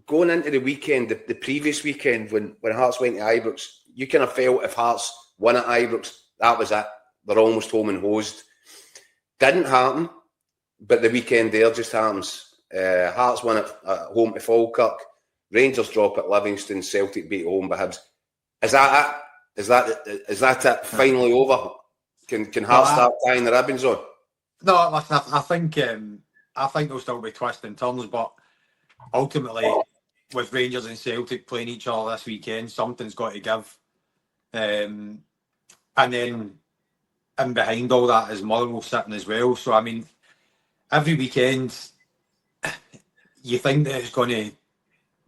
going into the weekend, the previous weekend, when Hearts went to Ibrox, you kind of felt if Hearts won at Ibrox, that was it. They're almost home and hosed. Didn't happen, but the weekend there just happens. Hearts won at home to Falkirk. Rangers drop at Livingston. Celtic beat home by Hibs. Is that it? Is that it? Finally over? Can Hearts start tying the ribbons on? No, listen, I think there'll still be twists and turns, but ultimately, with Rangers and Celtic playing each other this weekend, something's got to give. And then in behind all that is Motherwell sitting as well. So, I mean, every weekend, you think that it's going to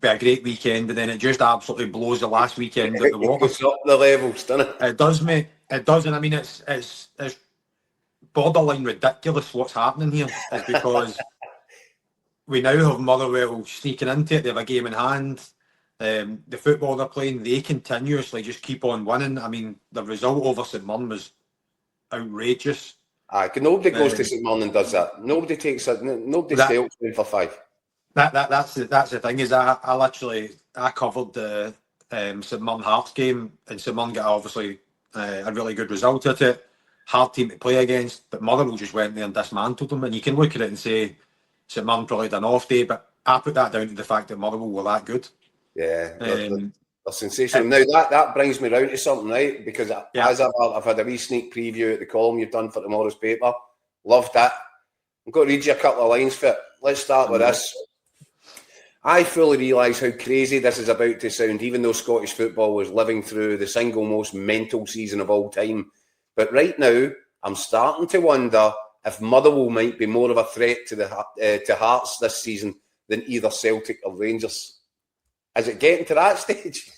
be a great weekend, and then it just absolutely blows the last weekend at the water. It's up the levels, doesn't it? It does, mate. It does, and I mean, it's borderline ridiculous what's happening here, is because we now have Motherwell sneaking into it. They have a game in hand. The football they're playing, they continuously just keep on winning. I mean, the result over St Mirren was outrageous. Nobody goes to St Mirren and does that. Nobody takes it. Nobody stays in for 5. That's the thing, is I covered the St Mirren Hearts game, and St Mirren got obviously a really good result at it. Hard team to play against, but Motherwell just went there and dismantled them. And you can look at it and say St Mirren probably had an off day, but I put that down to the fact that Motherwell were that good. Yeah, they're sensational. Now that brings me round to something, right? Because as I've had a wee sneak preview at the column you've done for tomorrow's paper. Loved that. I'm going to read you a couple of lines for it. Let's start with this. I fully realise how crazy this is about to sound, even though Scottish football was living through the single most mental season of all time. But right now, I'm starting to wonder if Motherwell might be more of a threat to Hearts this season than either Celtic or Rangers. Is it getting to that stage?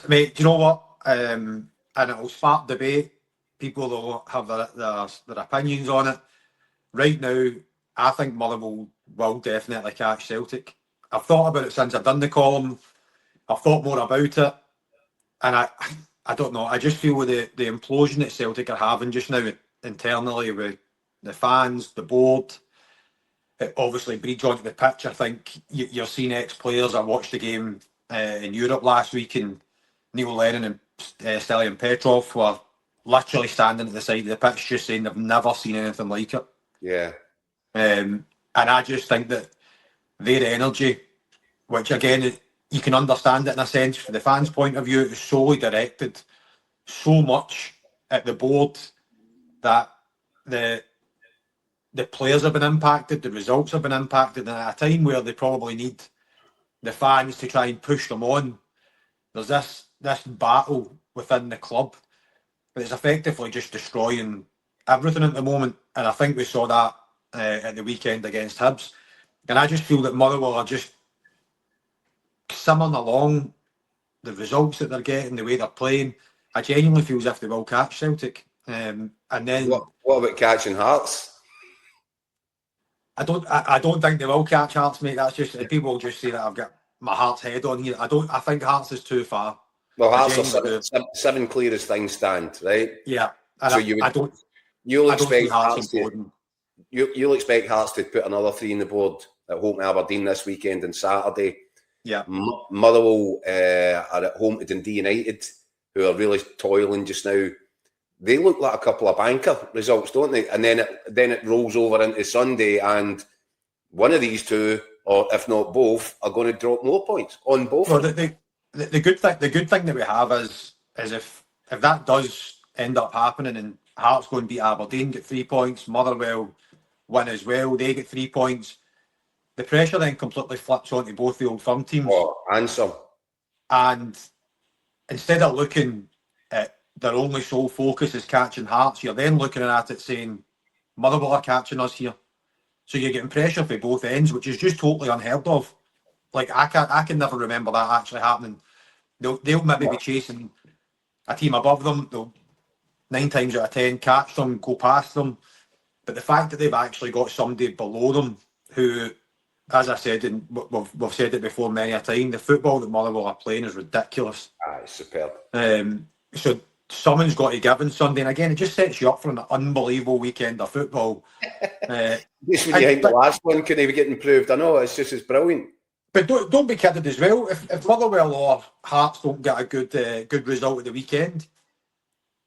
Mate, do you know what? And it'll spark debate. People will have their opinions on it. Right now, I think Motherwell will definitely catch Celtic. I've thought about it since I've done the column. I've thought more about it. And I don't know. I just feel with the implosion that Celtic are having just now internally with the fans, the board, it obviously breeds onto the pitch. I think you're seeing ex-players. I watched the game in Europe last week, and Neil Lennon and Stelian Petrov were literally standing at the side of the pitch just saying they've never seen anything like it. Yeah. And I just think that their energy, which again, you can understand it in a sense from the fans' point of view, is solely directed so much at the board that the players have been impacted, the results have been impacted, and at a time where they probably need the fans to try and push them on, there's this battle within the club that is effectively just destroying everything at the moment. And I think we saw that at the weekend against Hibs. And I just feel that Motherwell are just simmering along the results that they're getting, the way they're playing. I genuinely feel as if they will catch Celtic. And then what about catching Hearts? I don't think they will catch Hearts, mate. That's just people will just say that I've got my Hearts head on here. I think Hearts is too far. Well, Hearts are seven clear as things stand, right? Yeah. So you'll expect Hearts to put another 3 on the board at home to Aberdeen this weekend and Saturday. Yeah. Motherwell are at home to Dundee United, who are really toiling just now. They look like a couple of banker results, don't they? And then it rolls over into Sunday, and one of these two, or if not both, are going to drop more points on both. Well, the good thing that we have is if that does end up happening, and Hearts go and beat Aberdeen, get 3 points, Motherwell win as well, they get 3 points. The pressure then completely flips onto both the Old Firm teams. Oh, and some. And instead of looking at their only sole focus is catching Hearts, you're then looking at it saying, Motherwell are catching us here. So you're getting pressure for both ends, which is just totally unheard of. Like, I can never remember that actually happening. They'll maybe be chasing a team above them. They'll 9 times out of 10 catch them, go past them. But the fact that they've actually got somebody below them who, as I said, and we've said it before many a time, the football that Motherwell are playing is ridiculous. It's superb. So someone's got to give on Sunday. And again, it just sets you up for an unbelievable weekend of football. Just when you think the last one couldn't even get improved. I know, it's brilliant. But don't be kidded as well. If Motherwell or Hearts don't get a good result at the weekend,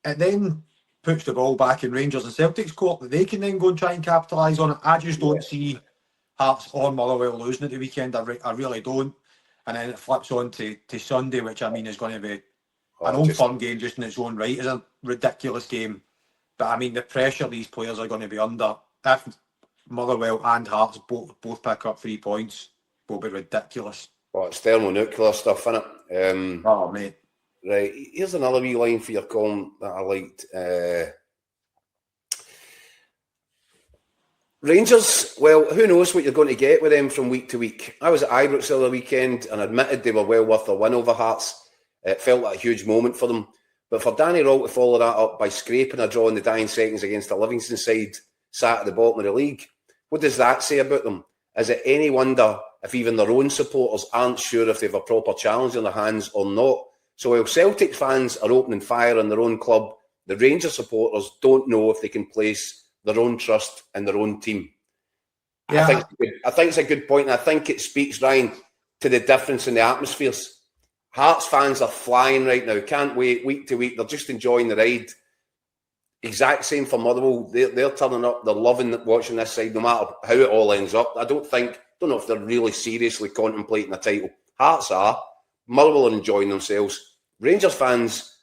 it then puts the ball back in Rangers and Celtic's court that they can then go and try and capitalise on it. I just don't see Hearts or Motherwell losing at the weekend. I really don't. And then it flips on to Sunday, which I mean is going to be an old fun game just in its own right. It's a ridiculous game. But I mean, the pressure these players are going to be under, if Motherwell and Hearts both pick up 3 points, will be ridiculous. Well, it's thermonuclear stuff, isn't it? Oh, mate. Right, here's another wee line for your column that I liked. Rangers, well, who knows what you're going to get with them from week to week. I was at Ibrox the other weekend and admitted they were well worth a win over Hearts. It felt like a huge moment for them. But for Danny Rall to follow that up by scraping a draw in the dying seconds against the Livingston side sat at the bottom of the league, what does that say about them? Is it any wonder if even their own supporters aren't sure if they have a proper challenge in their hands or not? So while Celtic fans are opening fire on their own club, the Rangers supporters don't know if they can place their own trust in their own team. Yeah. I think it's a good point, and I think it speaks, Ryan, to the difference in the atmospheres. Hearts fans are flying right now, can't wait week to week. They're just enjoying the ride. Exact same for Motherwell. They're turning up. They're loving watching this side, no matter how it all ends up. I don't know if they're really seriously contemplating a title. Hearts are. Motherwell are enjoying themselves. Rangers fans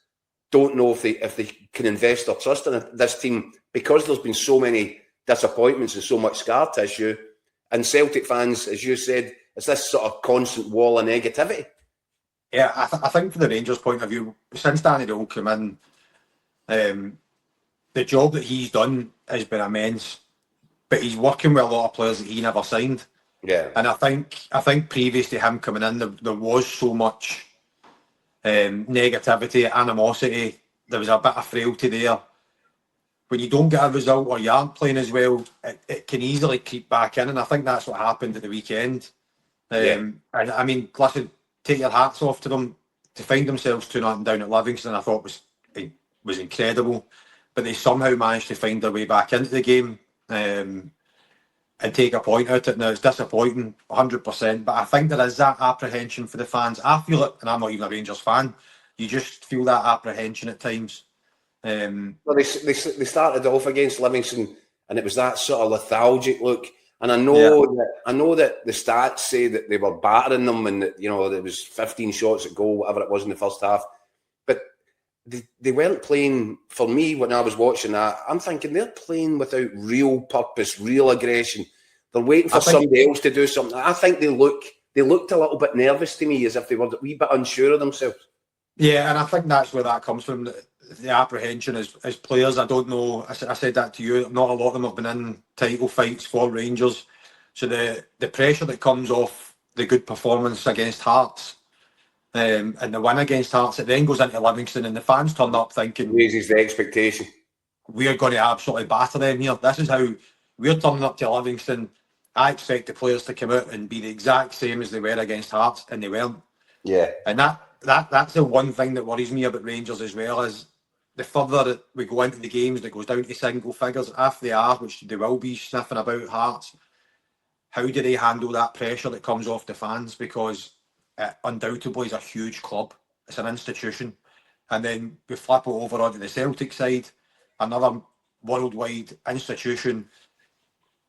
don't know if they can invest their trust in this team because there's been so many disappointments and so much scar tissue. And Celtic fans, as you said, it's this sort of constant wall of negativity. Yeah, I think from the Rangers' point of view, since Danny Rall came in, the job that he's done has been immense. But he's working with a lot of players that he never signed. Yeah, and I think previous to him coming in, there was so much negativity, animosity. There was a bit of frailty there. When you don't get a result or you aren't playing as well, it can easily creep back in, and I think that's what happened at the weekend. And I mean, listen, take your hats off to them. To find themselves 2-0 down at Livingston, I thought was incredible. But they somehow managed to find their way back into the game. And take a point out of it. Now, it's disappointing, 100%, but I think there is that apprehension for the fans. I feel it, and I'm not even a Rangers fan. You just feel that apprehension at times. Well, they started off against Livingston, and it was that sort of lethargic look. And I know that the stats say that they were battering them, and that there was 15 shots at goal, whatever it was in the first half. But they weren't playing, for me, when I was watching that, I'm thinking they're playing without real purpose, real aggression. They're waiting for somebody else to do something. I think they looked a little bit nervous to me, as if they were a wee bit unsure of themselves. Yeah, and I think that's where that comes from, the apprehension as players. I don't know, I said that to you, not a lot of them have been in title fights for Rangers. So the pressure that comes off the good performance against Hearts, and the win against Hearts, it then goes into Livingston, and the fans turn up thinking, raises the expectation. We're going to absolutely batter them here. This is how we're turning up to Livingston. I expect the players to come out and be the exact same as they were against Hearts, and they weren't. Yeah. And that's the one thing that worries me about Rangers as well, is the further that we go into the games that goes down to single figures, if they are, which they will be sniffing about Hearts, how do they handle that pressure that comes off the fans? Because it undoubtedly is a huge club. It's an institution. And then we flip it over onto the Celtic side, another worldwide institution.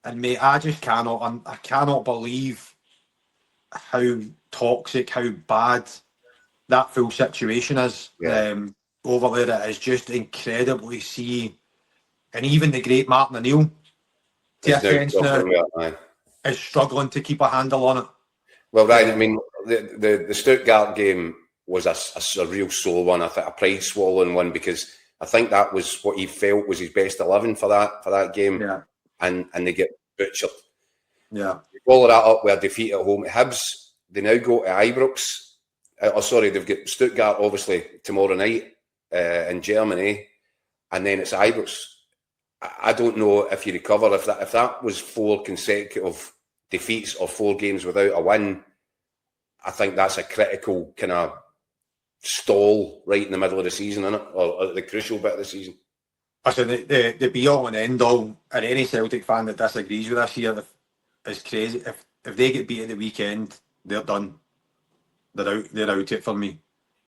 And mate, I cannot believe how toxic, how bad that full situation is. Over there. It is just incredibly see. And even the great Martin O'Neill, to a sense now, is struggling to keep a handle on it. Well, Ryan, I mean, the Stuttgart game was a real sore one. I think a pride swallowing one, because I think that was what he felt was his best 11 for that game. Yeah. And they get butchered. Yeah. They follow that up with a defeat at home at Hibs. They now go to Ibrox. They've got Stuttgart obviously tomorrow night in Germany, and then it's Ibrox. I don't know if you recover if that was 4 consecutive defeats or 4 games without a win. I think that's a critical kind of stall right in the middle of the season, isn't it? Or the crucial bit of the season. Listen, the be all and end all, and any Celtic fan that disagrees with us here is crazy. If they get beat at the weekend, They're done. They're out it for me.